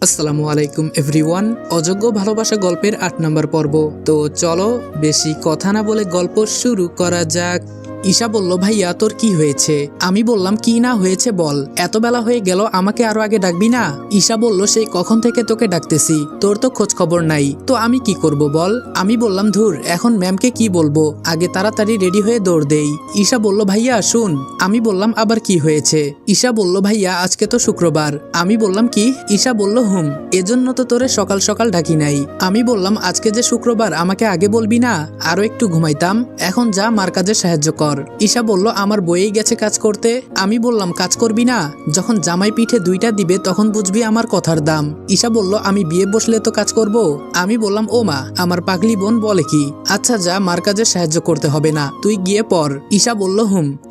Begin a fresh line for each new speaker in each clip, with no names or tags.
আসসালামু আলাইকুম এভরিওয়ান। অযোগ্য ভালোবাসা গল্পের ৮ নম্বর পর্ব। তো চলো বেশি কথা না বলে গল্প শুরু করা যাক। ঈশা বলল, ভাইয়া তোর কি হয়েছে? আমি বললাম, কি না হয়েছে বল, এত বেলা হয়ে গেল, আমাকে আরো আগে ডাকবি না? ঈশা বলল, সেই কখন থেকে তোকে ডাকতেছি, তোর তো খোঁজ খবর নাই, তো আমি কি করব বল? আমি বললাম, ধুর, এখন ম্যামকে কি বলবো, আগে তাড়াতাড়ি রেডি হয়ে দৌড় দেই। ঈশা বলল, ভাইয়া শুন। আমি বললাম, আবার কি হয়েছে? ঈশা বলল, ভাইয়া আজকে তো শুক্রবার। আমি বললাম, কি? ঈশা বলল, এজন্য তো তোরে সকাল সকাল ডাকি নাই। আমি বললাম, আজকে যে শুক্রবার, আমাকে আগে বলবি না? আরো একটু ঘুমাইতাম, এখন যা মার কাজে সাহায্য কর। ঈশা বলল, আমার বইয়েই গেছে কাজ করতে। আমি বললাম, কাজ করবি না? যখন জামাই পিঠে 2টা দিবে তখন বুঝবি আমার কথার দাম। ঈশা বলল, আমি বিয়ে বসলে তো কাজ করব। আমি বললাম, ও মা, আমার পাগলি বোন বলে কি? আচ্ছা যা, মার কাজে সাহায্য করতে হবে না, তুই গিয়ে পড়। ঈশা বলল,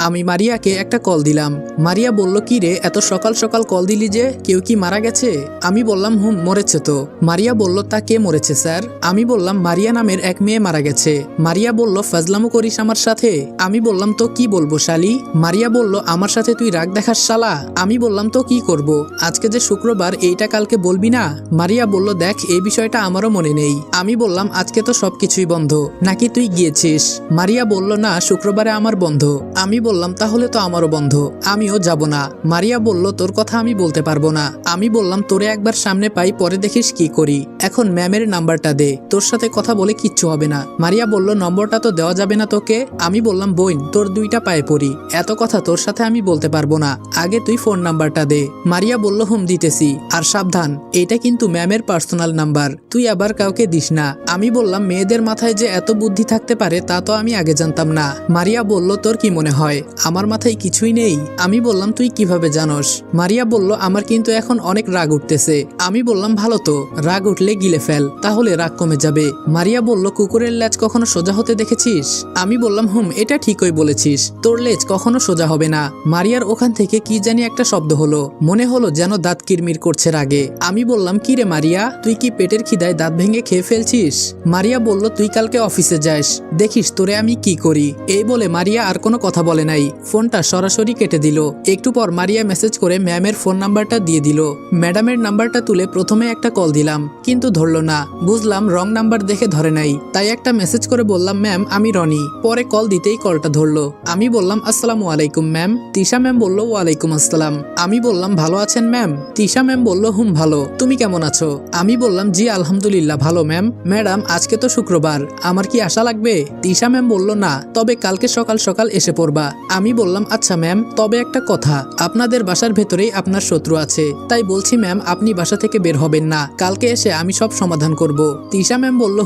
আমি মারিয়াকে একটা কল দিলাম। মারিয়া বলল, কি রে, এত সকাল সকাল কল দিলি যে, কেউ কি মারা গেছে? আমি বললাম, মরেছে তো। মারিয়া বলল, তা কে মরেছে স্যার? আমি বললাম, মারিয়া নামের এক মেয়ে মারা গেছে। মারিয়া বলল, ফাজলামো করিস আমার সাথে? আমি বললাম, তো কি বলবো শালি? মারিয়া বলল, আমার সাথে তুই রাগ দেখাস শালা? আমি বললাম, তো কি করব, আজকে যে শুক্রবার, এইটা কালকে বলবি না? মারিয়া বলল, দেখ, এই বিষয়টা আমারও মনে নেই। আমি বললাম, আজকে তো সবকিছুই বন্ধ, নাকি তুই গিয়েছিস? মারিয়া বলল, না, শুক্রবারে আমার বন্ধ। আমি বললাম, তাহলে তো আমারও বন্ধ, আমিও যাব না। মারিয়া বলল, তোর কথা আমি বলতে পারবো না। আমি বললাম, তোরে একবার সামনে পাই, পরে দেখিস কি করি, এখন ম্যামের নাম্বারটা দে, তোর সাথে কথা বলে কিচ্ছু হবে না। মারিয়া বলল, নম্বরটা তো দেওয়া যাবে না তোকে? আমি বললাম, বোন, তোর 2টা পায়ে পড়ি, এত কথা তোর সাথে আমি বলতে পারবো না, আগে তুই ফোন নাম্বারটা দে। মারিয়া বলল, দিতেছি, আর সাবধান, এটা কিন্তু ম্যামের পার্সোনাল নাম্বার, তুই আবার কাউকে দিস না। আমি বললাম, মেয়েদের মাথায় যে এত বুদ্ধি থাকতে পারে তা তো আমি আগে জানতাম না। মারিয়া বলল, তোর কি মনে হয় আমার মাথায় কিছুই নেই? আমি বললাম, তুই কিভাবে জানোস? মারিয়া বলল, আমার কিন্তু এখন অনেক রাগ উঠতেছে। আমি বললাম, ভালো তো, রাগ উঠলে গিলে ফেল, তাহলে রাগ কমে যাবে। মারিয়া বলল, কুকুরের লেজ কখনো সোজা হতে দেখেছিস? আমি বললাম, এটা ঠিকই বলেছিস, তোর লেজ কখনো সোজা হবে না। মারিয়ার ওখান থেকে কি জানি একটা শব্দ হলো, মনে হলো যেন দাঁত কিরমির করছে রাগে। আমি বললাম, কি রে মারিয়া, তুই কি পেটের খিদায় দাঁত ভেঙে খেয়ে ফেলছিস? মারিয়া বলল, তুই কালকে অফিসে যাস, দেখিস তোরে আমি কি করি। এই বলে মারিয়া আর কোনো কথা বলে নাই, ফোনটা সরাসরি কেটে দিল। একটু পর মারিয়া মেসেজ করে ম্যামের ফোন নাম্বারটা দিয়ে দিল। ম্যাডামের নাম্বারটা তুলে প্রথমে একটা কল দিলাম, কিন্তু ধরলো না। বুঝলাম রং নাম্বার দেখে ধরে নাই, তাই একটা মেসেজ করে বললাম, ম্যাম আমি রনি। পরে কল দিতেই কলটা ধরলো। আমি বললাম, আসসালামু আলাইকুম ম্যাম। তিশা ম্যাম বলল, ওয়ালাইকুম আসসালাম। আমি বললাম, ভালো আছেন ম্যাম? তিশা ম্যাম বলল, ভালো, তুমি কেমন আছো? আমি বললাম, জি আলহামদুলিল্লাহ ভালো ম্যাম। ম্যাডাম আজকে তো শুক্রবার, আমার কি আসা লাগবে? তিশা ম্যাম বলল, না, তবে কালকে সকাল সকাল এসে পড়বা। আমি বললাম, আচ্ছা ম্যাম, তবে একটা কথা, আপনাদের বাসার ভেতরেই আপনার শত্রু আছে, তাই বলছি ম্যাম আপনি বাসা থেকে বের হবেন না, কালকে এসে আমি সব সমাধান করব। তিশা ম্যাম বলল,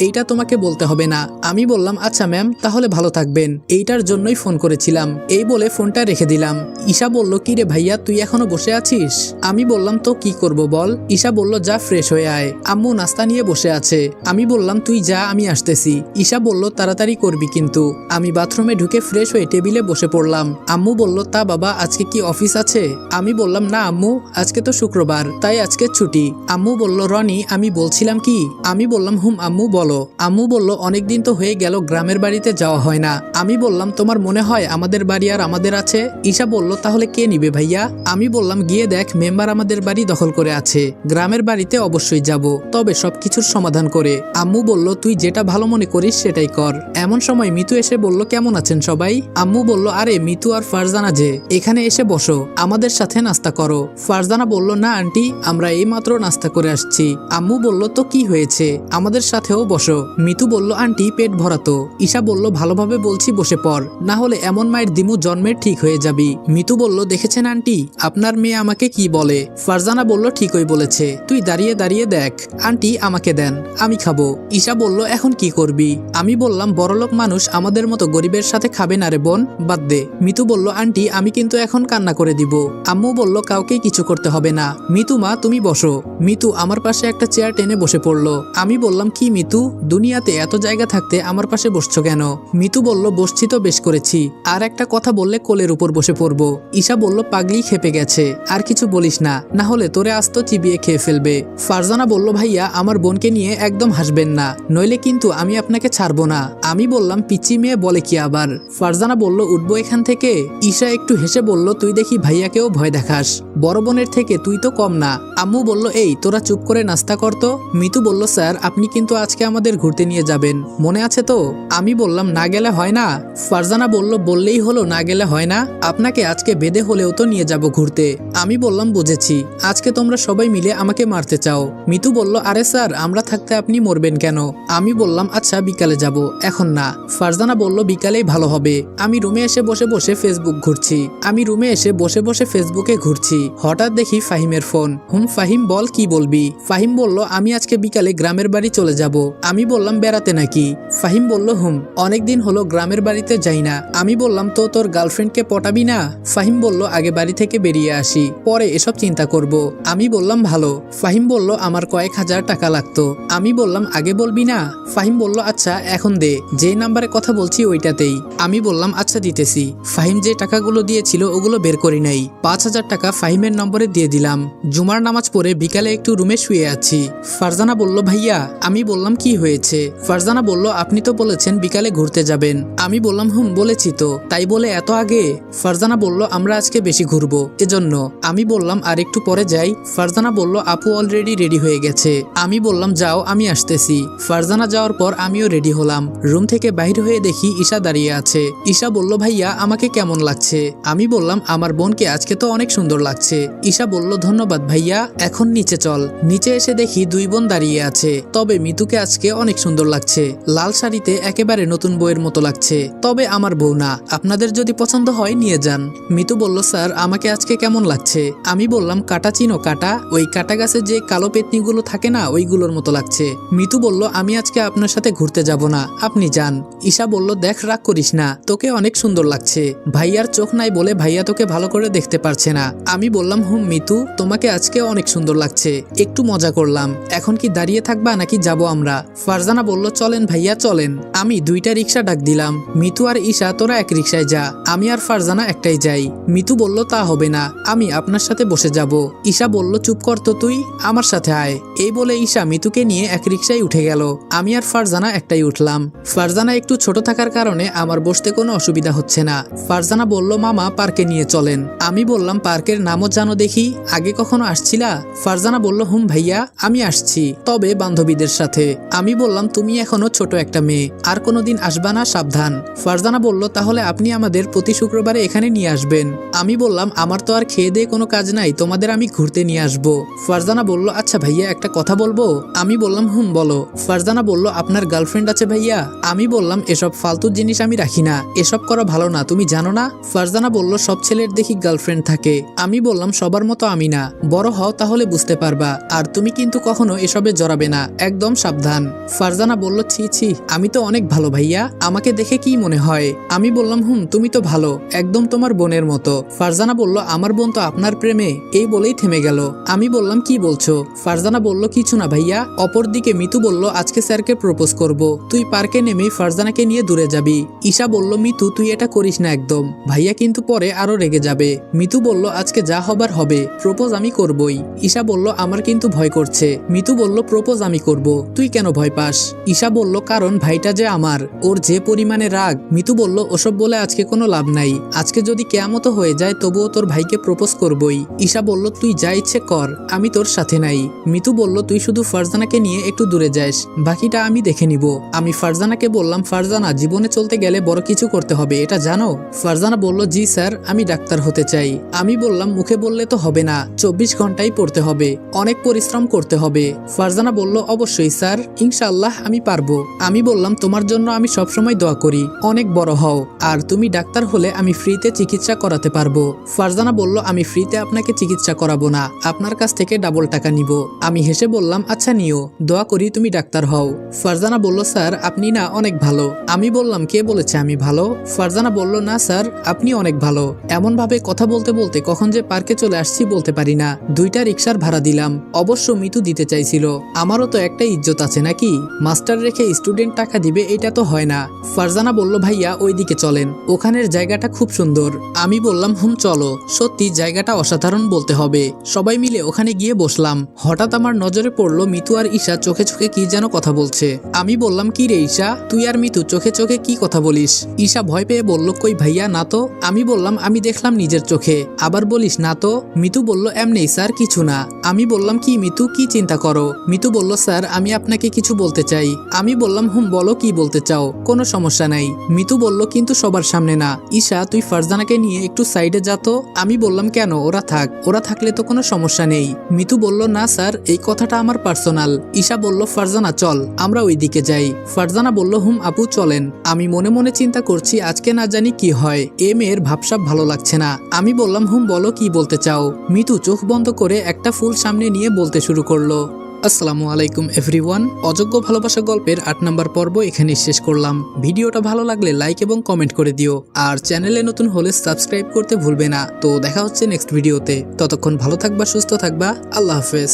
এইটা তোমাকে বলতে হবে না। আমি বললাম, আচ্ছা ম্যাম, তাহলে ভালো থাকবেন, এইটার জন্যই ফোন করেছিলাম। এই বলে ফোনটা রেখে দিলাম। ঈশা বলল, কি রে ভাইয়া, তুই এখনো বসে আছিস? আমি বললাম, তো কি করব বল? ঈশা বলল, যা ফ্রেশ হয়ে আয়, আম্মু নাস্তা নিয়ে বসে আছে। আমি বললাম, তুই যা, আমি আসতেছি। ঈশা বলল, তাড়াতাড়ি করবি কিন্তু। আমি বাথরুমে ঢুকে ফ্রেশ হয়ে টেবিলে বসে পড়লাম। আম্মু বলল, তা বাবা আজকে কি অফিস আছে? আমি বললাম, না আম্মু, আজকে তো শুক্রবার, তাই আজকে ছুটি। আম্মু বলল, রনি আমি বলছিলাম কি? আমি বললাম, আম্মু বলো। আম্মু বলল, অনেকদিন তো হয়ে গেল গ্রামের বাড়িতে যাওয়া হয় না। আমি বললাম, তোমার মনে হয় আমাদের বাড়ি আর আমাদের আছে? ঈশা বলল, তাহলে কে নিবে ভাইয়া? আমি বললাম, গিয়ে দেখ, মেম্বার আমাদের বাড়ি দখল করে আছে, গ্রামের বাড়িতে অবশ্যই যাব, তবে সবকিছুর সমাধান করে। আম্মু বলল, তুই যেটা ভালো মনে করিস সেটাই কর। এমন সময় মিতু এসে বলল, কেমন আছেন সবাই? আম্মু বলল, আরে মিতু আর ফারজানা যে, এখানে এসে বসো, আমাদের সাথে নাস্তা করো। ফারজানা বলল, না আন্টি, আমরা এইমাত্র নাস্তা করে আসছি। আম্মু বলল, তো কি হয়েছে, আমাদের সাথেও বসো। মিতু বলল, আন্টি পেট ভরাতো। ঈশা বলল, ভালোভাবে বলছি বসে পড়, না হলে এমন মায়ের দিমু জন্মের ঠিক হয়ে যাবি। মিতু বলল, দেখেছেন আন্টি, আপনার মেয়ে আমাকে কি বলে? ফারজানা বলল, ঠিকই বলেছে, তুই দাঁড়িয়ে দাঁড়িয়ে দেখ। আন্টি আমাকে দেন, আমি খাবো। ঈশা বলল, এখন কি করবি? আমি বললাম, বড়লোক মানুষ আমাদের মতো গরিবের সাথে খাবে না রে বোন, বাদ দে। মিতু বলল, আন্টি আমি কিন্তু এখন কান্না করে দিব। আম্মু বলল, কাউকেই কিছু করতে হবে না, মিতু মা তুমি বসো। মিতু আমার পাশে একটা চেয়ার টেনে বসে পড়লো। আমি বললাম, কি মিতু, দুনিয়াতে এত জায়গা থাকতে আমার পাশে বসছো কেন? মিতু বলল, বসছি তো বেশ করেছি, আর একটা কথা বললে কোলের উপর বসে পড়বো। ঈশা বলল পাগলি খেপে গেছে, আর কিছু বলিস না, না হলে তোরে আস্ত চিবিয়ে খেয়ে ফেলবে। ফারজানা বলল ভাইয়া আমার বোনকে নিয়ে একদম হাসবেন না, নইলে কিন্তু আমি আপনাকে ছাড়বো না। আমি বললাম পিচি মেয়ে বলে কি আবার। ফারজানা বলল উঠবো এখান থেকে। ঈশা একটু হেসে বলল তুই দেখি ভাইয়াকেও ভয় দেখাস, বড় বোনের থেকে তুই তো কম না। আম্মু বলল এই তোরা চুপ করে নাস্তা করতো। মিতু বলল স্যার আপনি কিন্তু আজকে আমাদের ঘুরতে নিয়ে যাবেন, মনে আছে তো? আমি বললাম না গেলে হয় না। ফারজানা বলল বললেই হলো না গেলে হয় না, আপনাকে আজকে বেঁধে হলেও তো নিয়ে যাব ঘুরতে। আমি বললাম বুঝেছি, আজকে তোমরা সবাই মিলে আমাকে মারতে চাও। মিতু বলল আরে স্যার আমরা থাকতে আপনি মরবেন কেন? আমি বললাম আচ্ছা বিকালে যাব, এখন না। ফারজানা বলল বিকালেই ভালো হবে। আমি রুমে এসে বসে বসে ফেসবুকে ঘুরছি। হঠাৎ দেখি ফাহিমের ফোন। ফাহিম বল কি বলবি? ফাহিম বলল আমি আজকে বিকালে গ্রামের বাড়ি চলে যাব। আমি বললাম বেড়াতে নাকি? ফাহিম বলল অনেকদিন হলো গ্রামের বাড়িতে যাই না। আমি বললাম তো তোর গার্লফ্রেন্ডকে পটাবি না? ফাহিম বলল আগে বাড়ি থেকে বেরিয়ে আসি, পরে এসব চিন্তা করব। আমি বললাম ভালো। ফাহিম বলল আমার কয়েক হাজার টাকা লাগতো। আমি বললাম আগে বলবি না? ফাহিম বলল আচ্ছা এখন দে, যে নাম্বারে কথা বলছি ওইটাতেই। আমি বললাম আচ্ছা দিতেছি। ফাহিম যে টাকাগুলো দিয়েছিল ওগুলো বের করি নাই। 5,000 টাকা ফাহিমের নম্বরে দিয়ে দিলাম। জুমার নামাজ পড়ে বিকালে একটু রুমে শুয়ে আছি। ফারজানা বলল ভাইয়া। আমি বললাম কি হয়েছে? ফারজানা বলল আপনি তো বলেছেন বিকালে ঘুরতে যাবেন। আমি বললাম বলেছি তো, তাই বলে এত আগে? ফারজানা বলল আমরা আজকে বেশি ঘুরবো এজন্য। আমি বললাম আর একটু পরে যাই। ফারজানা বলল আপু অলরেডি রেডি হয়ে গেছে। আমি বললাম যাও আমি আসতেছি। ফারজানা যাওয়ার পর আমিও রেডি হলাম। রুম থেকে বাইর হয়ে দেখি ঈশা দাঁড়িয়ে আছে। ঈশা বলল ভাইয়া আমাকে কেমন লাগছে? আমি বললাম আমার বোনকে আজকে তো অনেক সুন্দর লাগছে। ঈশা বলল ধন্যবাদ ভাইয়া, এখন নিচে চল। নিচে এসে দেখি দুই বোন দাঁড়িয়ে আছে। তবে মিতুকে আজকে অনেক সুন্দর লাগছে, লাল শাড়িতে একেবারে নতুন বউয়ের মতো লাগছে। তবে আমার বউ না, আপনাদের যদি পছন্দ হয় নিয়ে যান। মিতু বলল স্যার আমাকে আজকে কেমন লাগছে? আমি বললাম কাটা চিনো কাটা, ওই কাটা গাছে যে কালো পেতনিগুলো থাকে না ওইগুলোর মতো লাগছে। মিতু বলল আমি আজকে আপনার সাথে ঘুরতে যাব না, আপনি যান। ঈশা বলল দেখ রাগ করিস না, তোকে অনেক সুন্দর লাগছে। ভাইয়ার চোখ নাই বলে ভাইয়া তোকে ভালো করে দেখতে পারছে না। আমি বললাম মিতু তোমাকে আজকে অনেক সুন্দর লাগছে, একটু মজা করলাম। এখন কি দাঁড়িয়ে থাকবা নাকি যাব আমরা? ফারজানা বলল চলেন ভাইয়া চলেন। আমি দুইটা রিক্সা ডাক দিলাম। মিতু আর ঈশা তোরা এক রিক্সায় যা, আমি আর ফারজানা একটাই যাই। মিতু বলল তা হবে না, আমি আপনার সাথে বসে যাব। ঈশা বলল চুপ কর তো তুই, আমার সাথে আয়। এই বলে ঈশা মিতুকে নিয়ে এক রিক্সায় উঠে গেল। আমি আর ফারজানা একটাই উঠলাম। ফারজানা একটু ছোট থাকার কারণে আমার বসতে কোনো অসুবিধা হচ্ছে না। ফারজানা বলল মামা পার্কে নিয়ে চলেন। আমি বললাম পার্কের নামও জানো দেখি, আগে কখনো আসছিলা? ফারজানা বলল ভাইয়া আমি আসছি, তবে বান্ধবীদের সাথে। আমি বললাম তুমি এখনো ছোট একটা মেয়ে, আর কোনোদিন আসবা না, সাবধান। ফারজানা বলল তাহলে আপনি আমাদের প্রতি শুক্রবারে এখানে নিয়ে আসবেন। আমি বললাম আমার তো আর খেয়ে দিয়ে কোনো কাজ নাই, তোমাদের আমি ঘুরতে নিয়ে আসবো। ফারজানা বলল আচ্ছা ভাইয়া একটা কথা বলবো? আমি বললাম বলো। ফারজানা বলল আপনার গার্লফ্রেন্ড আছে ভাইয়া? আমি বললাম এসব ফালতু জিনিস আমি রাখি না, এসব করা ভালো না, তুমি জানো না? ফারজানা বলল সব ছেলের দেখি গার্লফ্রেন্ড থাকে। আমি বললাম সবার মতো আমি না, বড় হও তাহলে বুঝতে পারবা, আর তুমি কিন্তু কখনো এসবে জড়াবে না, একদম সাবধান। ফারজানা বলল ছি ছি, আমি তো অনেক ভালো ভাইয়া, আমাকে দেখে কি মনে হয়? আমি বললাম তুমি তো ভালো, একদম তোমার বোনের মতো। ফারজানা বলল আমার বোন তো আপনার প্রেমে, এই বলেই থেমে গেল। আমি বললাম কি বলছো? ফারজানা বলল কিছু না ভাইয়া। অপরদিকে মিতু বলল আজকে স্যারকে প্রপোজ করব, তুই পার্কে নেমে ফারজানাকে নিয়ে দূরে যাবি। ঈশা বলল মিতু তুই এটা করিস না একদম, ভাইয়া কিন্তু পরে আরো রেগে যাবে। মিতু বলল আজকে যা হবার হবে, প্রপোজ আমি করবই। ঈশা বলল আমার কিন্তু ভয় করছে। মিতু বলল প্রপোজ আমি করব, তুই কেন ভয় পাস? ঈশা বলল কারণ ভাইটা যে আমার, ওর যে পরিমাণে রাগ। মিতু বলল ওসব বলে আজকে কোনো লাভ নাই, আজকে যদি কেয়ামত হয়ে যায় তবুও তোর ভাইকে প্রপোজ করবই। ঈশা বলল তুই যা ইচ্ছে কর, আমি তোর সাথে নাই। মিতু বলল তুই শুধু ফারজানাকে নিয়ে একটু দূরে যাস, বাকিটা আমি দেখে নিব। আমি ফারজানাকে বললাম ফারজানা জীবনে চলতে গেলে বড় কিছু করতে হবে, এটা জানো? ফারজানা বলল জি স্যার, আমি ডাক্তার হতে চাই। আমি বললাম মুখে বললে তো হবে না, 24 ঘন্টাই পড়তে হবে, অনেক পরিশ্রম করতে হবে। ফারজানা বলল অবশ্যই স্যার, ইনশাআল্লাহ আমি পারবো। আমি বললাম তোমার জন্য আমি সবসময় দোয়া করি, অনেক বড় হও, আর তুমি ডাক্তার হলে আমি ফ্রিতে চিকিৎসা করাতে পারবো। ফারজানা বলল আমি ফ্রিতে আপনাকে চিকিৎসা করাবো না, আপনার কাছ থেকে ডাবল টাকা নিব। আমি হেসে বললাম আচ্ছা নিও, দোয়া করি তুমি ডাক্তার হও। ফারজানা বলল স্যার আপনি না অনেক ভালো। আমি বললাম কে বলেছে আমি ভালো? ফারজানা বলল না স্যার আপনি অনেক ভালো। এমন ভাবে কথা বলতে বলতে কখন যে পার্কে চলে আসছি বলতে পারি না। দুইটা রিক্সার ভাড়া দিলাম, অবশ্য মিতু দিতে চাইছিল, আমারও তো একটা ইজ্জত আছে নাকি, মাস্টার রেখে স্টুডেন্ট টাকা দিবে, এটা তো হয় না। ফারজানা বলল ভাইয়া ওইদিকে চলেন, ওখানের জায়গাটা খুব সুন্দর। আমি বললাম হুম চলো। সত্যি জায়গাটা অসাধারণ বলতে হবে। সবাই মিলে ওখানে গিয়ে বসলাম। হঠাৎ আমার নজরে পড়লো মিতু আর ঈশা চোখে চোখে কি যেন কথা বলছে। আমি বললাম কি রে ঈশা, তুই আর মিতু চোখে চোখে কি কথা বলিস? ঈশা ভয় পেয়ে বলল কই ভাইয়া না তো। আমি বললাম আমি দেখলাম নিজের চোখে। আবার বলিস না তো। মিতু বলল এমনি স্যার কিছু না। আমি বললাম কি মিতু কি চিন্তা করো? মিতু বলল স্যার আমি আপনাকে কিছু বলতে চাই। আমি বললাম হুম বলো কি বলতে চাও, কোনো সমস্যা নাই। মিতু বলল কিন্তু সবার সামনে না। ঈশা তুই ফারজানাকে নিয়ে একটু সাইডে যা তো। আমি বললাম কেন, ওরা থাক, ওরা থাকলে তো কোনো সমস্যা নেই। মিতু বলল না স্যার এই কথাটা আমার পার্সোনাল। ঈশা বলল ফারজানা চল আমরা ওই দিকে যাই। ফারজানা বলল হুম আপু চলেন। আমি মনে মনে চিন্তা করছি আজকে না জানি কি হয়, এ মেয়ের ভাবসাব ভালো লাগছে না। আমি বললাম হুম বলো কি বলতে চাও। মিতু চোখ বন্ধ করে একটা ফুল সামনে নিয়ে বলতে শুরু করলো। আসসালামু আলাইকুম এভরিওয়ান। অযোগ্য ভালোবাসা গল্পের 8 নম্বর পর্ব এখানে শেষ করলাম। ভিডিওটা ভালো লাগলে লাইক এবং কমেন্ট করে দিও। আর চ্যানেলে নতুন হলে সাবস্ক্রাইব করতে ভুলবে না। তো দেখা হচ্ছে নেক্সট ভিডিওতে। ততক্ষণ ভালো থাকবা, সুস্থ থাকবা। আল্লাহ হাফেজ।